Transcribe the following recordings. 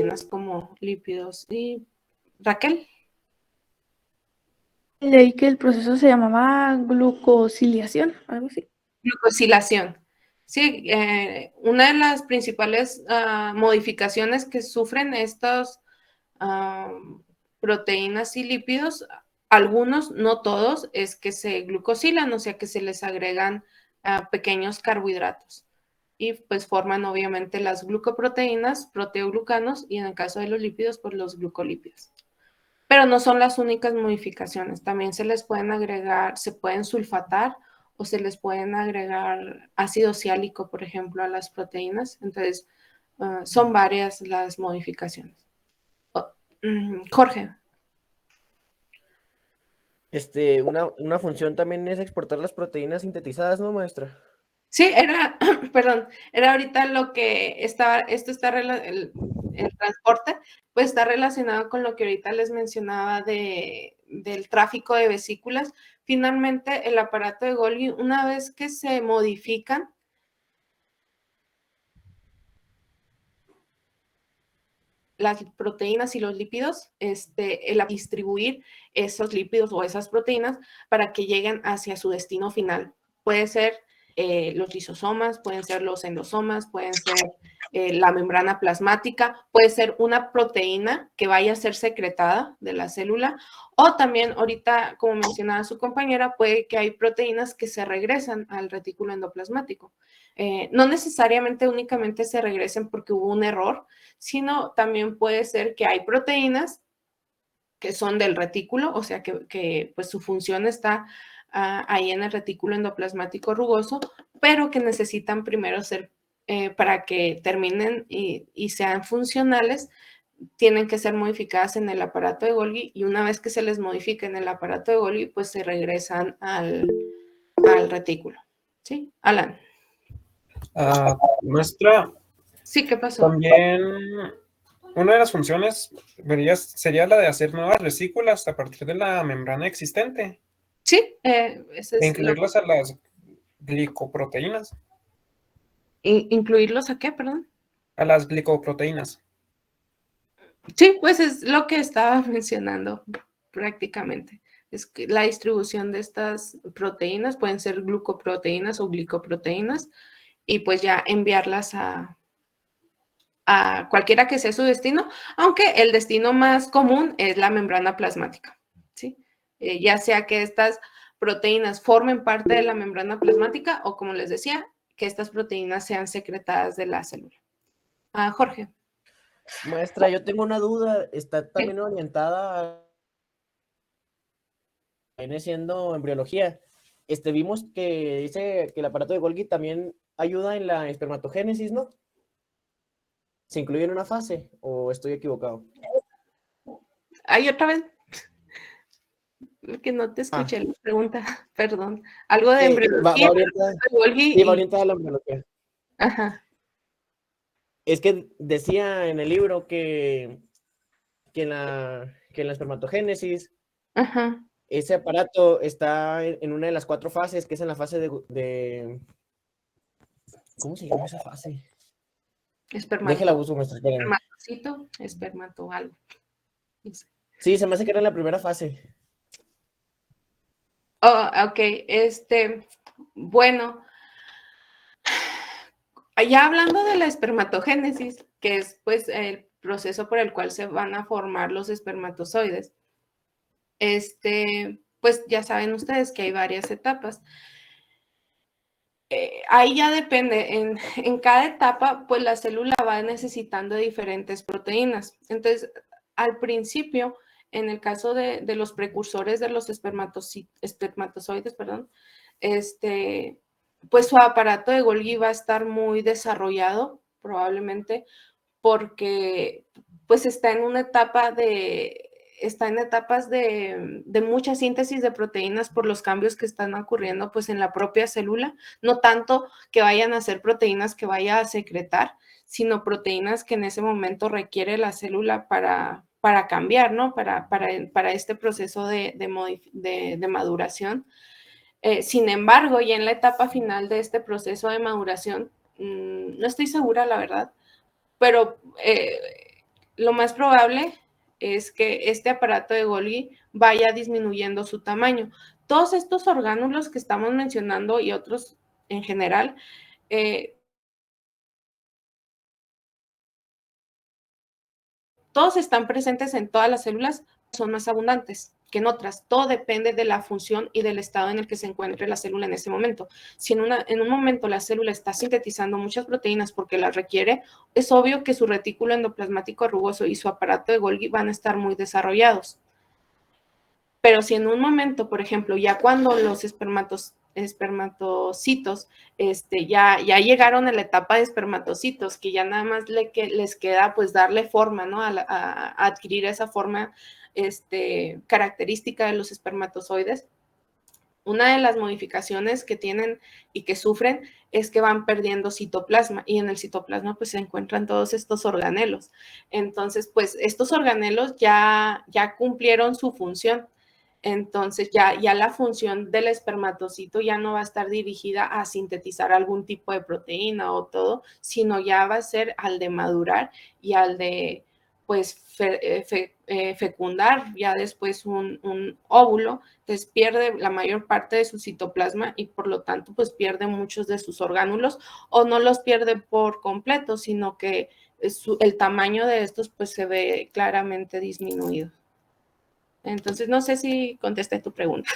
proteínas como lípidos. ¿Y Raquel? Leí que el proceso se llamaba glucosilación, algo así. Glucosilación. Sí, una de las principales modificaciones que sufren estas proteínas y lípidos, algunos, no todos, es que se glucosilan, o sea que se les agregan pequeños carbohidratos y pues forman obviamente las glucoproteínas, proteoglucanos y en el caso de los lípidos, pues los glucolípidos. Pero no son las únicas modificaciones, también se les pueden agregar, se pueden sulfatar o se les pueden agregar ácido ciálico, por ejemplo, a las proteínas. Entonces, son varias las modificaciones. Jorge. Una función también es exportar las proteínas sintetizadas, ¿no, maestra? Sí, era, perdón, era ahorita lo que estaba, esto está, el transporte, pues está relacionado con lo que ahorita les mencionaba del tráfico de vesículas. Finalmente, el aparato de Golgi, una vez que se modifican las proteínas y los lípidos, el distribuir esos lípidos o esas proteínas para que lleguen hacia su destino final. Puede ser los lisosomas, pueden ser los endosomas, pueden ser la membrana plasmática, puede ser una proteína que vaya a ser secretada de la célula, o también ahorita, como mencionaba su compañera, puede que hay proteínas que se regresan al retículo endoplasmático. No necesariamente únicamente se regresen porque hubo un error, sino también puede ser que hay proteínas que son del retículo, o sea que pues su función está ahí en el retículo endoplasmático rugoso, pero que necesitan primero ser, para que terminen y sean funcionales, tienen que ser modificadas en el aparato de Golgi y una vez que se les modifica en el aparato de Golgi, pues se regresan al retículo. ¿Sí? Alan. Maestra, Sí, ¿qué pasó? también una de las funciones sería la de hacer nuevas vesículas a partir de la membrana existente Sí, ese e es incluirlas a las glicoproteínas. ¿Incluirlos a qué, perdón? A las glicoproteínas. Sí, pues es lo que estaba mencionando prácticamente. Es que la distribución de estas proteínas pueden ser glucoproteínas o glicoproteínas y pues ya enviarlas a cualquiera que sea su destino, aunque el destino más común es la membrana plasmática, ¿sí? Ya sea que estas proteínas formen parte de la membrana plasmática o, como les decía, que estas proteínas sean secretadas de la célula. Jorge. Maestra, yo tengo una duda. Está Sí. también orientada viene siendo embriología. Vimos que dice que el aparato de Golgi también ayuda en la espermatogénesis, ¿no? ¿Se incluye en una fase o estoy equivocado? ¿Hay otra vez? Que no te escuché la pregunta, perdón. Algo de Va embriología, orientada, Golgi sí, va y... orientada a la embriología. Ajá. Es que decía en el libro que en la espermatogénesis Ajá. ese aparato está en una de las 4 fases, que es en la fase ¿cómo se llama esa fase? Déjela busco, maestra, espérenme. Espermatocito, espermato algo. Sí, se me hace que era en la primera fase. Oh, ok, bueno, ya hablando de la espermatogénesis, que es pues el proceso por el cual se van a formar los espermatozoides, pues ya saben ustedes que hay varias etapas. Ahí ya depende, en cada etapa, pues la célula va necesitando diferentes proteínas. Entonces, al principio, en el caso de los precursores de los espermatozoides, perdón, pues su aparato de Golgi va a estar muy desarrollado, probablemente, porque pues está en etapas de mucha síntesis de proteínas por los cambios que están ocurriendo pues en la propia célula, no tanto que vayan a ser proteínas que vaya a secretar, sino proteínas que en ese momento requiere la célula para cambiar, ¿no? Para este proceso de maduración. Sin embargo, ya en la etapa final de este proceso de maduración, no estoy segura, la verdad, pero lo más probable es que este aparato de Golgi vaya disminuyendo su tamaño. Todos estos orgánulos que estamos mencionando y otros en general, todos están presentes en todas las células, son más abundantes que en otras. Todo depende de la función y del estado en el que se encuentre la célula en ese momento. Si en un momento la célula está sintetizando muchas proteínas porque las requiere, es obvio que su retículo endoplasmático rugoso y su aparato de Golgi van a estar muy desarrollados. Pero si en un momento, por ejemplo, ya cuando los espermatocitos ya llegaron a la etapa de espermatocitos, que ya nada más les queda pues darle forma, ¿no? A adquirir esa forma característica de los espermatozoides. Una de las modificaciones que tienen y que sufren es que van perdiendo citoplasma, y en el citoplasma pues se encuentran todos estos organelos. Entonces, pues estos organelos ya cumplieron su función. Entonces ya la función del espermatocito ya no va a estar dirigida a sintetizar algún tipo de proteína o todo, sino ya va a ser al de madurar y al de pues fecundar ya después un óvulo. Entonces pierde la mayor parte de su citoplasma y por lo tanto pues pierde muchos de sus orgánulos, o no los pierde por completo, sino que el tamaño de estos pues se ve claramente disminuido. Entonces, no sé si contesté tu pregunta,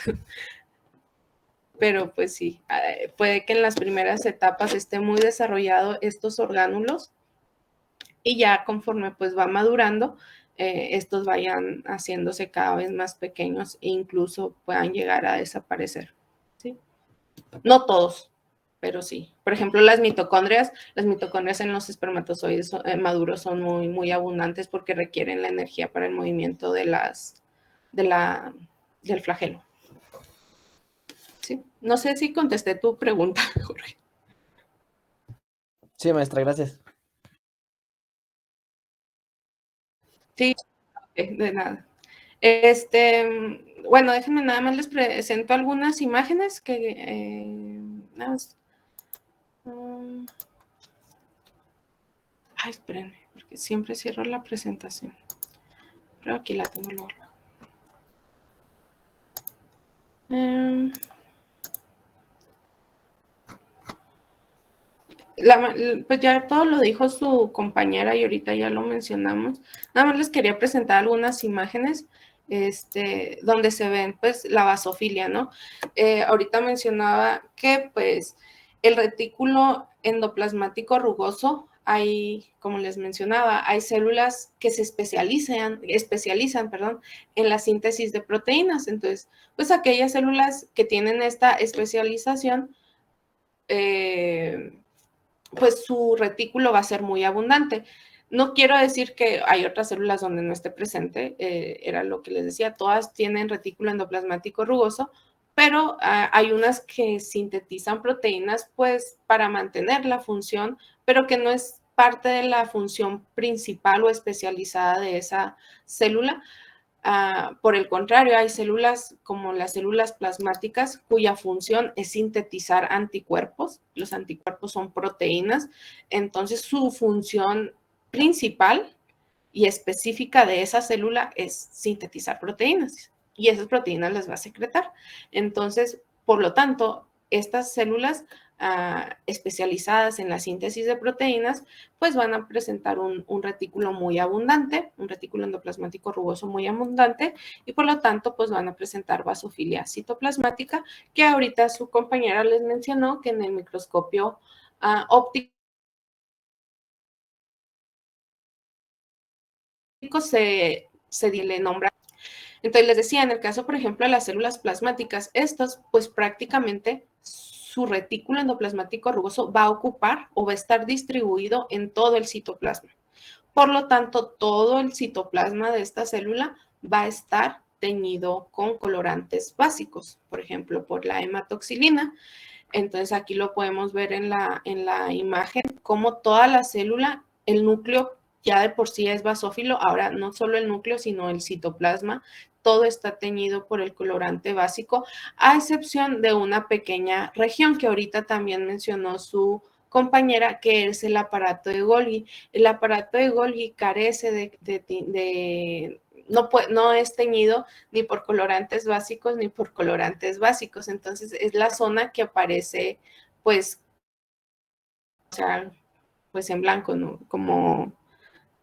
pero pues sí, puede que en las primeras etapas esté muy desarrollado estos orgánulos y ya conforme pues va madurando, estos vayan haciéndose cada vez más pequeños e incluso puedan llegar a desaparecer, ¿sí? No todos, pero sí. Por ejemplo, las mitocondrias en los espermatozoides maduros son muy, muy abundantes porque requieren la energía para el movimiento del flagelo. Sí. No sé si contesté tu pregunta, Jorge. Sí, maestra, gracias. Sí, de nada. Bueno, déjenme nada más les presento algunas imágenes que nada más. Ay, espérenme, porque siempre cierro la presentación. Pero aquí la tengo luego. Pues ya todo lo dijo su compañera y ahorita ya lo mencionamos. Nada más les quería presentar algunas imágenes donde se ven pues la basofilia, ¿no? Ahorita mencionaba que pues el retículo endoplasmático rugoso, como les mencionaba, hay células que se especializan, en la síntesis de proteínas. Entonces, pues aquellas células que tienen esta especialización, pues su retículo va a ser muy abundante. No quiero decir que hay otras células donde no esté presente, era lo que les decía, todas tienen retículo endoplasmático rugoso, pero hay unas que sintetizan proteínas pues para mantener la función, pero que no es parte de la función principal o especializada de esa célula. Por el contrario, hay células como las células plasmáticas cuya función es sintetizar anticuerpos. Los anticuerpos son proteínas, entonces su función principal y específica de esa célula es sintetizar proteínas y esas proteínas las va a secretar. Entonces, por lo tanto, estas células especializadas en la síntesis de proteínas, pues van a presentar un retículo muy abundante, un retículo endoplasmático rugoso muy abundante, y por lo tanto, pues van a presentar basofilia citoplasmática, que ahorita su compañera les mencionó que en el microscopio óptico se le nombra. Entonces les decía, en el caso, por ejemplo, de las células plasmáticas, estas, pues prácticamente su retículo endoplasmático rugoso va a ocupar o va a estar distribuido en todo el citoplasma. Por lo tanto, todo el citoplasma de esta célula va a estar teñido con colorantes básicos, por ejemplo, por la hematoxilina. Entonces aquí lo podemos ver en la imagen, como toda la célula, el núcleo ya de por sí es basófilo. Ahora no solo el núcleo, sino el citoplasma, todo está teñido por el colorante básico, a excepción de una pequeña región que ahorita también mencionó su compañera, que es el aparato de Golgi. El aparato de Golgi carece no es teñido ni por colorantes básicos ni por colorantes básicos. Entonces, es la zona que aparece, pues, o sea, pues en blanco, ¿no? Como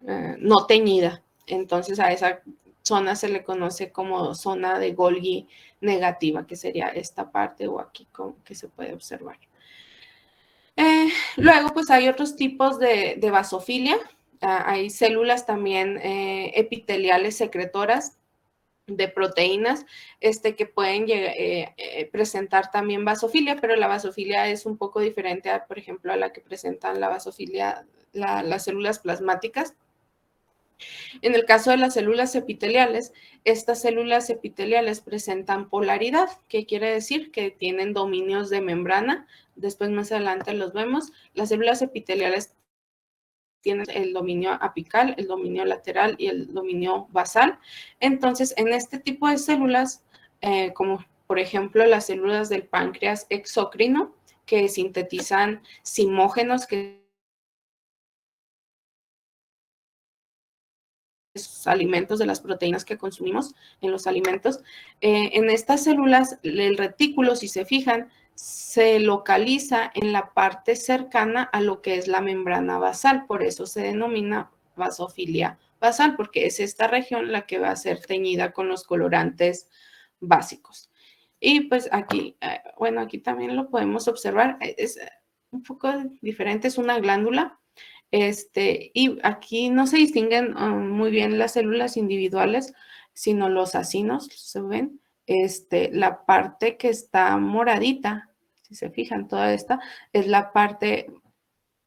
no teñida. Entonces, a esa zona se le conoce como zona de Golgi negativa, que sería esta parte o aquí que se puede observar. Luego, pues hay otros tipos de basofilia. Hay células también epiteliales secretoras de proteínas que pueden presentar también basofilia, pero la basofilia es un poco diferente, por ejemplo, a la que presentan la basofilia las células plasmáticas. En el caso de las células epiteliales, estas células epiteliales presentan polaridad, que quiere decir que tienen dominios de membrana. Después más adelante los vemos. Las células epiteliales tienen el dominio apical, el dominio lateral y el dominio basal. Entonces, en este tipo de células, como por ejemplo las células del páncreas exócrino, que sintetizan simógenos, que alimentos, de las proteínas que consumimos en los alimentos. En estas células, el retículo, si se fijan, se localiza en la parte cercana a lo que es la membrana basal, por eso se denomina basofilia basal, porque es esta región la que va a ser teñida con los colorantes básicos. Y pues aquí, bueno, aquí también lo podemos observar, es un poco diferente, es una glándula. Y aquí no se distinguen muy bien las células individuales, sino los acinos, ¿se ven? La parte que está moradita, si se fijan, toda esta es la parte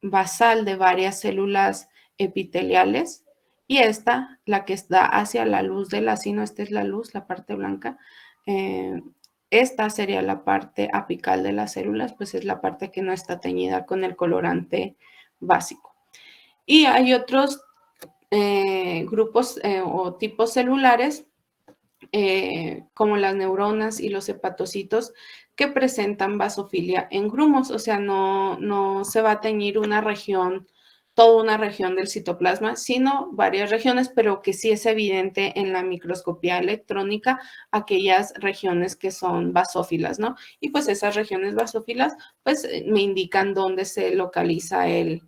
basal de varias células epiteliales, y esta, la que está hacia la luz del acino, esta es la luz, la parte blanca, esta sería la parte apical de las células, pues es la parte que no está teñida con el colorante básico. Y hay otros grupos o tipos celulares, como las neuronas y los hepatocitos, que presentan basofilia en grumos, o sea, no se va a teñir una región, toda una región del citoplasma, sino varias regiones, pero que sí es evidente en la microscopía electrónica aquellas regiones que son basófilas, ¿no? Y pues esas regiones basófilas, pues me indican dónde se localiza el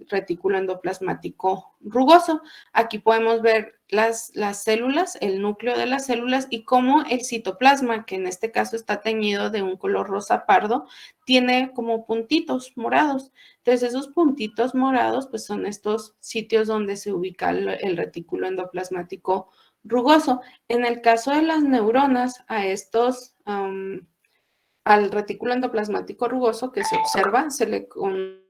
retículo endoplasmático rugoso. Aquí podemos ver las células, el núcleo de las células, y cómo el citoplasma, que en este caso está teñido de un color rosa pardo, tiene como puntitos morados. Entonces, esos puntitos morados, pues son estos sitios donde se ubica el retículo endoplasmático rugoso. En el caso de las neuronas, al retículo endoplasmático rugoso que se observa, se le conoce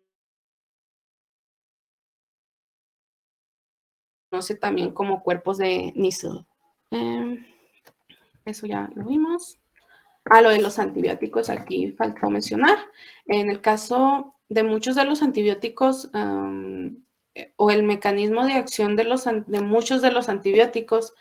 también como cuerpos de Nissl. Eso ya lo vimos. Lo de los antibióticos aquí faltó mencionar. En el caso de muchos de los antibióticos, o el mecanismo de acción de muchos de los antibióticos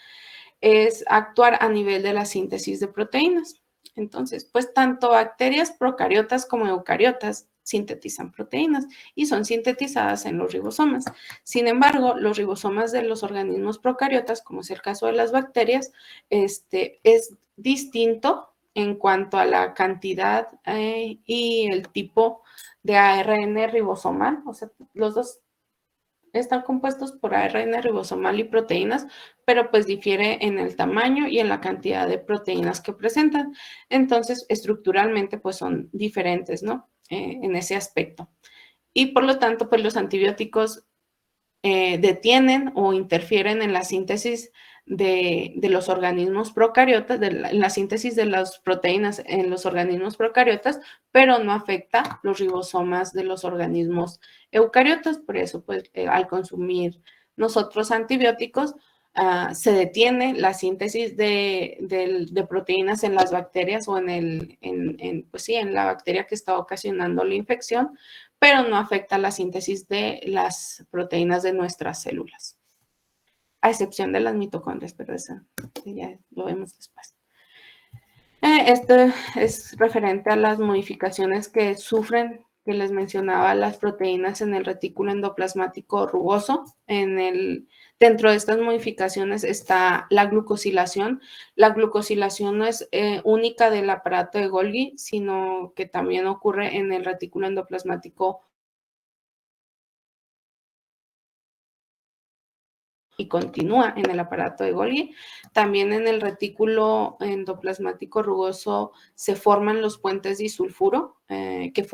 es actuar a nivel de la síntesis de proteínas. Entonces, pues tanto bacterias procariotas como eucariotas sintetizan proteínas y son sintetizadas en los ribosomas. Sin embargo, los ribosomas de los organismos procariotas, como es el caso de las bacterias, es distinto en cuanto a la cantidad y el tipo de ARN ribosomal. O sea, los dos están compuestos por ARN ribosomal y proteínas, pero pues difiere en el tamaño y en la cantidad de proteínas que presentan. Entonces, estructuralmente, pues son diferentes, ¿no? En ese aspecto. Y por lo tanto, pues los antibióticos detienen o interfieren en la síntesis de los organismos procariotas, en la síntesis de las proteínas en los organismos procariotas, pero no afecta los ribosomas de los organismos eucariotas. Por eso, pues, al consumir nosotros antibióticos, se detiene la síntesis de proteínas en las bacterias o pues sí, en la bacteria que está ocasionando la infección, pero no afecta la síntesis de las proteínas de nuestras células, a excepción de las mitocondrias, pero eso ya lo vemos después. Esto es referente a las modificaciones que sufren que les mencionaba, las proteínas en el retículo endoplasmático rugoso. Dentro de estas modificaciones está la glucosilación. La glucosilación no es única del aparato de Golgi, sino que también ocurre en el retículo endoplasmático y continúa en el aparato de Golgi. También en el retículo endoplasmático rugoso se forman los puentes disulfuro que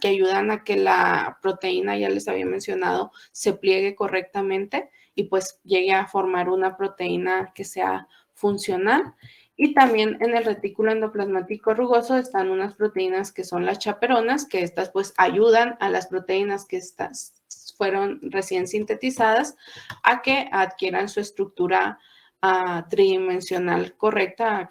ayudan a que la proteína, ya les había mencionado, se pliegue correctamente y pues llegue a formar una proteína que sea funcional. Y también en el retículo endoplasmático rugoso están unas proteínas que son las chaperonas, que estas pues ayudan a las proteínas que fueron recién sintetizadas a que adquieran su estructura tridimensional correcta,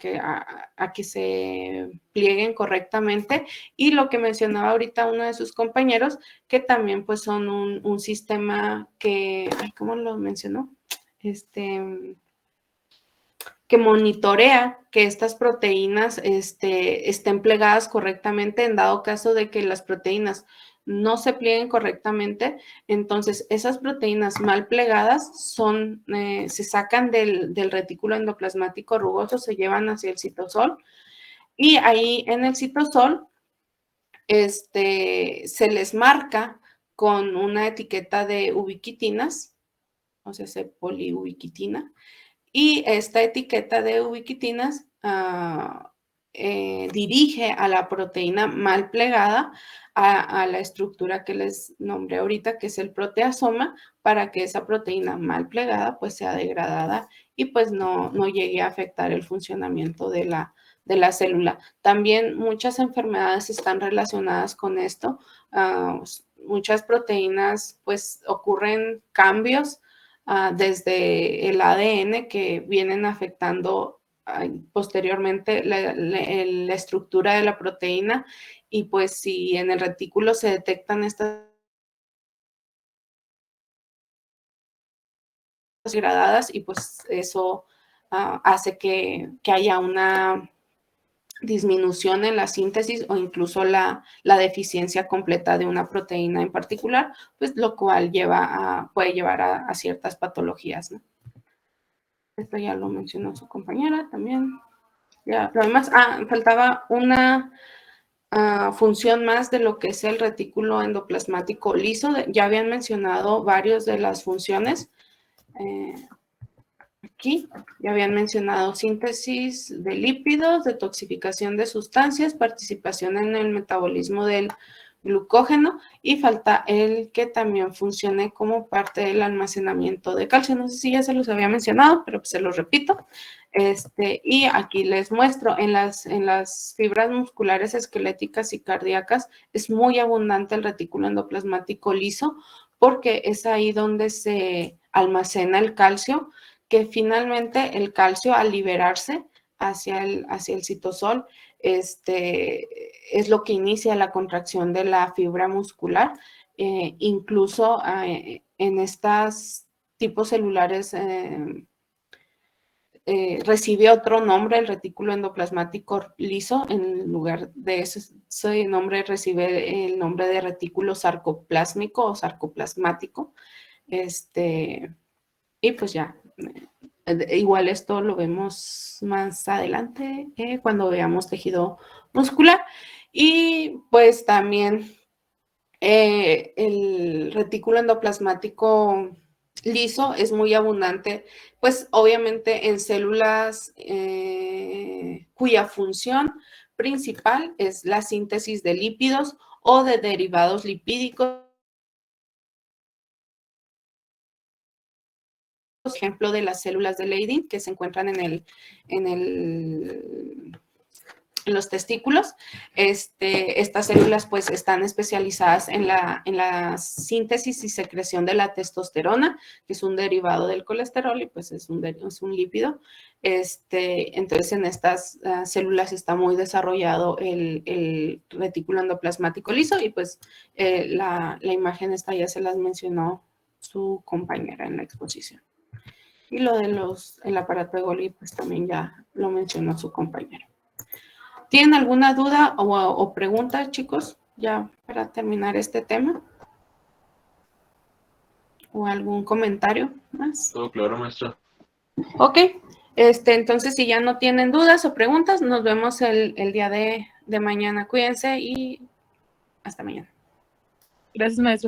a que se plieguen correctamente. Y lo que mencionaba ahorita uno de sus compañeros, que también pues son un sistema que, ¿cómo lo mencionó? Que monitorea que estas proteínas estén plegadas correctamente en dado caso de que las proteínas no se plieguen correctamente. Entonces, esas proteínas mal plegadas se sacan del retículo endoplasmático rugoso, se llevan hacia el citosol y ahí en el citosol se les marca con una etiqueta de ubiquitinas, o sea, poliubiquitina. Y esta etiqueta de ubiquitinas dirige a la proteína mal plegada a la estructura que les nombré ahorita, que es el proteasoma, para que esa proteína mal plegada pues sea degradada y pues no llegue a afectar el funcionamiento de la célula. También muchas enfermedades están relacionadas con esto. Muchas proteínas pues ocurren cambios desde el ADN que vienen afectando posteriormente la estructura de la proteína y pues si en el retículo se detectan estas degradadas y pues eso hace que haya una disminución en la síntesis o incluso la deficiencia completa de una proteína en particular, pues lo cual puede llevar a ciertas patologías, ¿no? Esto ya lo mencionó su compañera también. Ya, lo demás, faltaba una función más de lo que es el retículo endoplasmático liso. Ya habían mencionado varios de las funciones. Aquí ya habían mencionado síntesis de lípidos, detoxificación de sustancias, participación en el metabolismo del glucógeno y falta el que también funcione como parte del almacenamiento de calcio. No sé si ya se los había mencionado, pero pues se los repito. Y aquí les muestro en las fibras musculares esqueléticas y cardíacas es muy abundante el retículo endoplasmático liso porque es ahí donde se almacena el calcio, que finalmente el calcio al liberarse hacia el citosol es lo que inicia la contracción de la fibra muscular. Incluso en estos tipos celulares recibe otro nombre, el retículo endoplasmático liso, en lugar de ese nombre recibe el nombre de retículo sarcoplásmico o sarcoplasmático. Y pues ya, igual esto lo vemos más adelante cuando veamos tejido muscular. Y pues también el retículo endoplasmático liso es muy abundante, pues obviamente en células cuya función principal es la síntesis de lípidos o de derivados lipídicos. Ejemplo de las células de Leydig que se encuentran en los testículos. Estas células pues están especializadas en la síntesis y secreción de la testosterona, que es un derivado del colesterol y pues es un lípido. Entonces en estas células está muy desarrollado el retículo endoplasmático liso y pues la imagen esta ya se las mencionó su compañera en la exposición. Y lo de el aparato de Golgi, pues también ya lo mencionó su compañero. ¿Tienen alguna duda o pregunta, chicos? ya para terminar este tema. ¿O algún comentario más? Todo claro, maestra. Ok, entonces si ya no tienen dudas o preguntas, nos vemos el día de mañana. Cuídense y hasta mañana. Gracias, maestro.